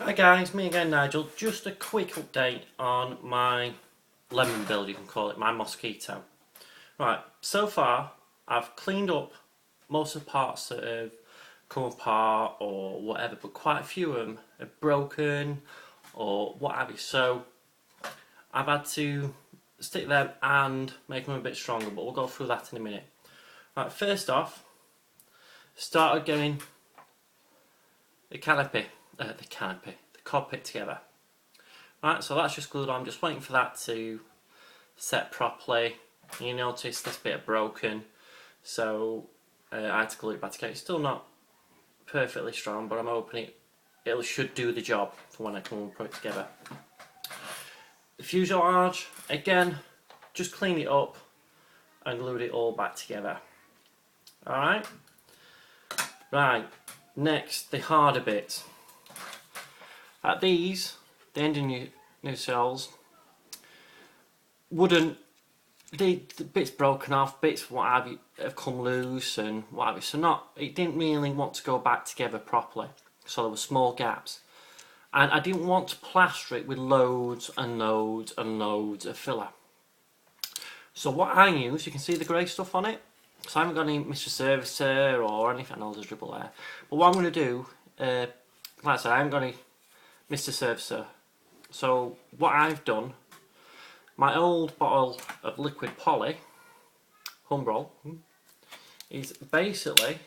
Hi guys, me again Nigel. Just a quick update on my lemon build, you can call it, my Mosquito. Right, so far I've cleaned up most of the parts that have come apart or whatever, but quite a few of them have broken or what have you. So I've had to stick them and make them a bit stronger, but we'll go through that in a minute. Right, first off, started getting the cockpit together. Right, so that's just glued on. I'm just waiting for that to set properly. You notice this bit are broken, so I had to glue it back together. It's still not perfectly strong, but I'm hoping it should do the job for when I come and put it together. The fuselage, again, just cleaned it up and glued it all back together. Alright? Right, next, the harder bits. These, the engine nacelles, wouldn't, the bits broken off, bits what have you have come loose and what have you, so it didn't really want to go back together properly, so there were small gaps, and I didn't want to plaster it with loads and loads and loads of filler. So what I use, you can see the grey stuff on it, so I haven't got any Mr. Servicer or anything. I know there's a dribble there, but what I'm going to do, like I said, I haven't got any Mr. Servicer. So what I've done, my old bottle of liquid poly, Humbrol, is basically,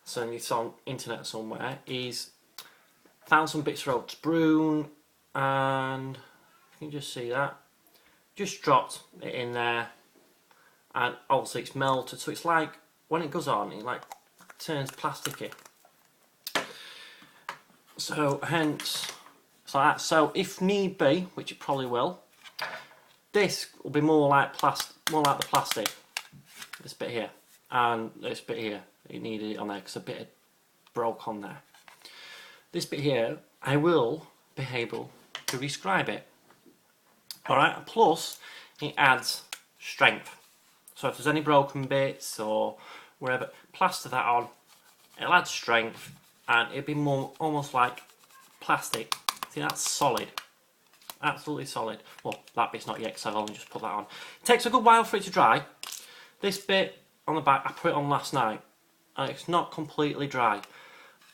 so it's on internet somewhere, is found some bits of old spoon, and you can just see that, just dropped it in there, and obviously it's melted, so it's like, when it goes on, it like turns plasticky. So hence, it's like that. So if need be, which it probably will, this will be more like the plastic. This bit here and this bit here. It needed it on there because a bit broke on there. This bit here, I will be able to rescribe it. All right. Plus, it adds strength. So if there's any broken bits or wherever, plaster that on. It'll add strength. And it'd be more almost like plastic. See, that's solid, absolutely solid. Well, that bit's not yet because I've only just put that on. It takes a good while for it to dry. This bit on the back, I put it on last night, and it's not completely dry.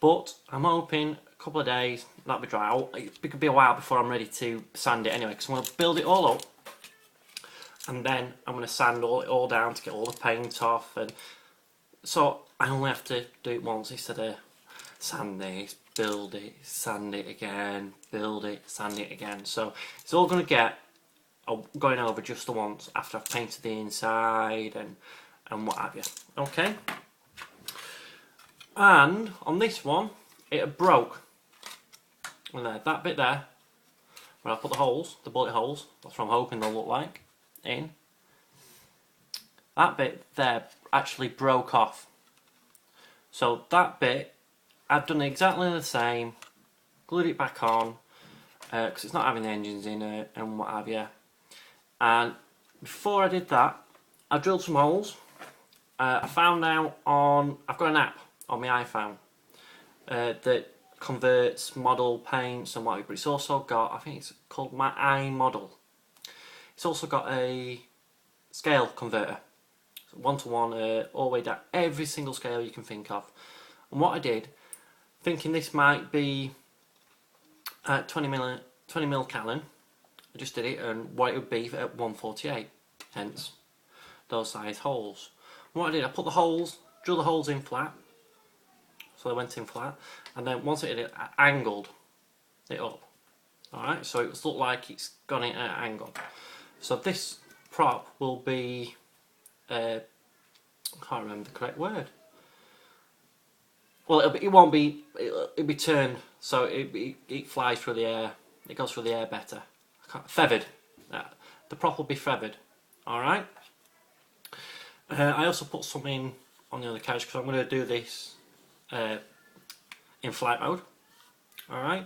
But I'm hoping a couple of days that'll be dry. It could be a while before I'm ready to sand it anyway, because I'm going to build it all up, and then I'm going to sand it all down to get all the paint off. And so I only have to do it once instead of sand this, build it, sand it again, build it, sand it again. So it's all going to get going over just the once after I've painted the inside and what have you. Okay. And on this one, it broke. And there, that bit there, where I put the holes, the bullet holes, that's what I'm hoping they'll look like, in. That bit there actually broke off. So that bit, I've done exactly the same, glued it back on, because it's not having the engines in it and what have you. And before I did that, I drilled some holes. I found out I've got an app on my iPhone that converts model paints and whatever, but it's also got, I think it's called my iModel. It's also got a scale converter, one-to-one, all the way down, every single scale you can think of. And what I did, thinking this might be 20mm Canon, I just did it and what it would be at 148, hence those size holes. And what I did, I put the holes, drilled the holes in flat, so they went in flat, and then once I did it, I angled it up. Alright, so it looked like it's gone in at an angle. So this prop will be, I can't remember the correct word. Well, it'll be turned, so it flies through the air. It goes through the air better. Feathered. The prop will be feathered. All right. I also put some in on the other carriage because I'm going to do this in flight mode. All right.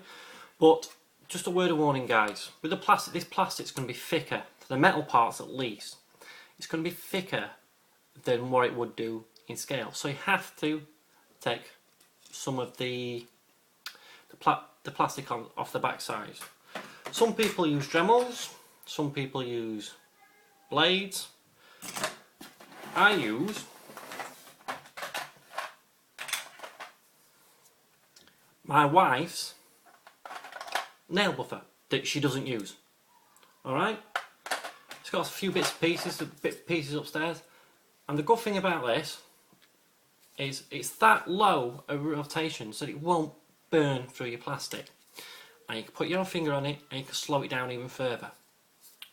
But just a word of warning, guys. With the plastic, this plastic's going to be thicker. The metal parts, at least, it's going to be thicker than what it would do in scale. So you have to take some of the the plastic on off the back side. Some people use Dremels, some people use blades. I use my wife's nail buffer that she doesn't use. Alright? It's got a few bits and pieces upstairs. And the good thing about this is it's that low a rotation so that it won't burn through your plastic. And you can put your own finger on it and you can slow it down even further.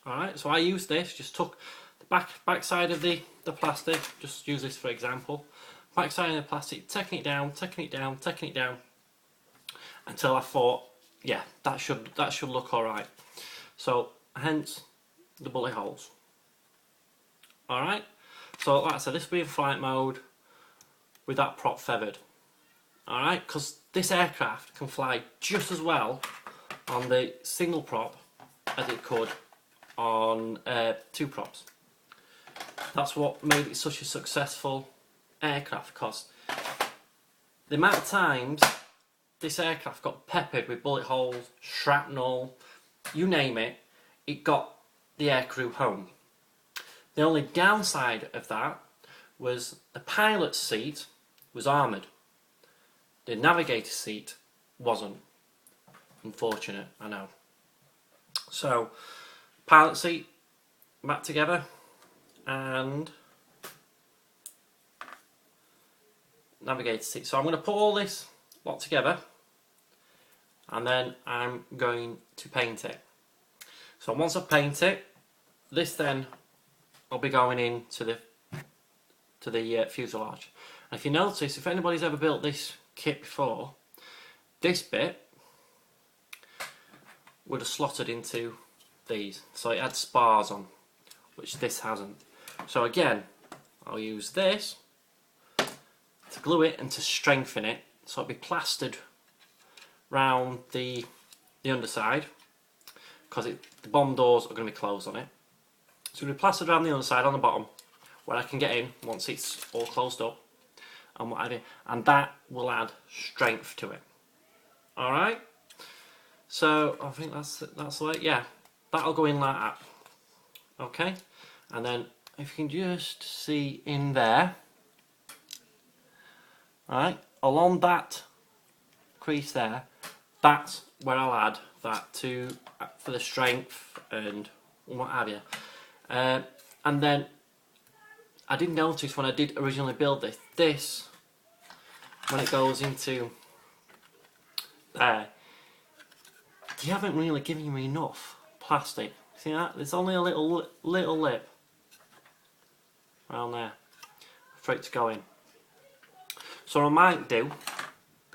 Alright, so I use this, just took the back side of the plastic, just use this for example. Back side of the plastic, taking it down, until I thought, yeah, that should look alright. So hence the bullet holes. Alright, so like I said, this will be in flight mode with that prop feathered. Alright, because this aircraft can fly just as well on the single prop as it could on two props. That's what made it such a successful aircraft, because the amount of times this aircraft got peppered with bullet holes, shrapnel, you name it, it got the aircrew home. The only downside of that was the pilot's seat was armoured. The navigator seat wasn't. Unfortunate, I know. So, pilot seat back together and navigator seat. So I'm going to put all this lot together and then I'm going to paint it. So once I paint it, this then will be going into the fuselage. And if you notice, if anybody's ever built this kit before, this bit would have slotted into these, so it had spars on, which this hasn't. So again, I'll use this to glue it and to strengthen it, so it'll be plastered round the underside, because the bomb doors are going to be closed on it. So it'll be plastered around the underside on the bottom, where I can get in once it's all closed up, and what have you, and that will add strength to it. All right. So I think that's like, yeah, that'll go in like that. Okay, and then if you can just see in there, right, along that crease there, that's where I'll add that to for the strength and what have you. And then I did notice when I did originally build this when it goes into there, they haven't really given me enough plastic. See that? There's only a little lip around there for it to go in. So what I might do,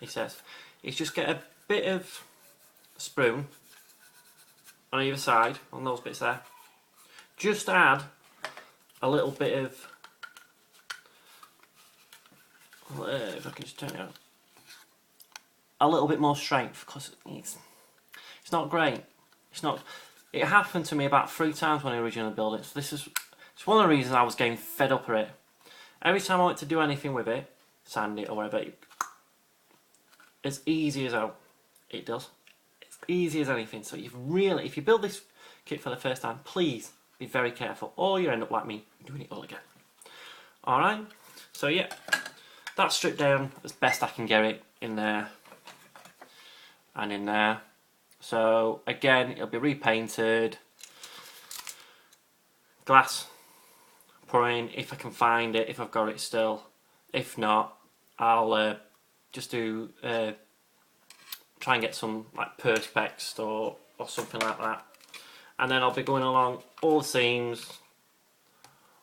he says, is just get a bit of spoon on either side, on those bits there. Just add a little bit of, if I can just turn it on, a little bit more strength, because it's not great. It's not. It happened to me about 3 times when I originally built it. So it's one of the reasons I was getting fed up with it. Every time I went to do anything with it, sand it or whatever, as easy as out, it does. It's easy as anything. So if you build this kit for the first time, please be very careful, or you end up like me, doing it all again. All right. So yeah, that's stripped down as best I can get it in there and in there. So again, it'll be repainted, glass pouring if I can find it, if I've got it still. If not, I'll just do try and get some like Perspex or something like that, and then I'll be going along all the seams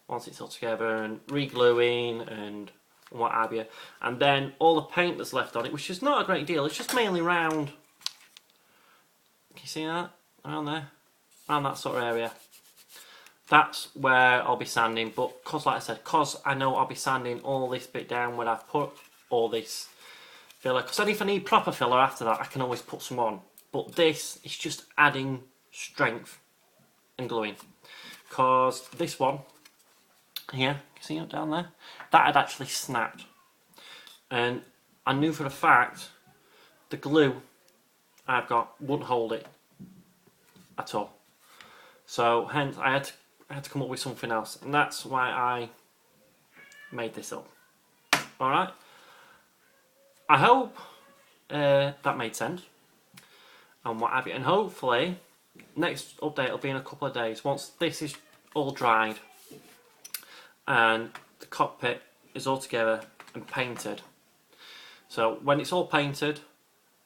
once it's all together and re-gluing and what have you, and then all the paint that's left on it, which is not a great deal, it's just mainly round. Can you see that? Around there? Around that sort of area. That's where I'll be sanding, but because like I said, because I know I'll be sanding all this bit down when I've put all this filler, because then if I need proper filler after that, I can always put some on. But this is just adding strength and gluing. Because this one here, can you see it down there? That had actually snapped. And I knew for a fact the glue wouldn't hold it at all. So hence I had to come up with something else, and that's why I made this up. All right. I hope that made sense and what have you, and hopefully next update will be in a couple of days once this is all dried and the cockpit is all together and painted. So when it's all painted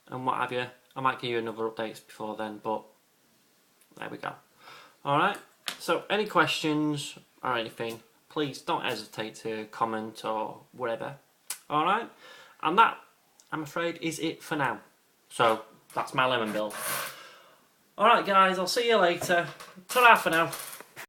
and what have you, I might give you another updates before then, but there we go. Alright, so any questions or anything, please don't hesitate to comment or whatever. Alright, and that, I'm afraid, is it for now. So that's my lemon build. Alright guys, I'll see you later. Ta-ra for now.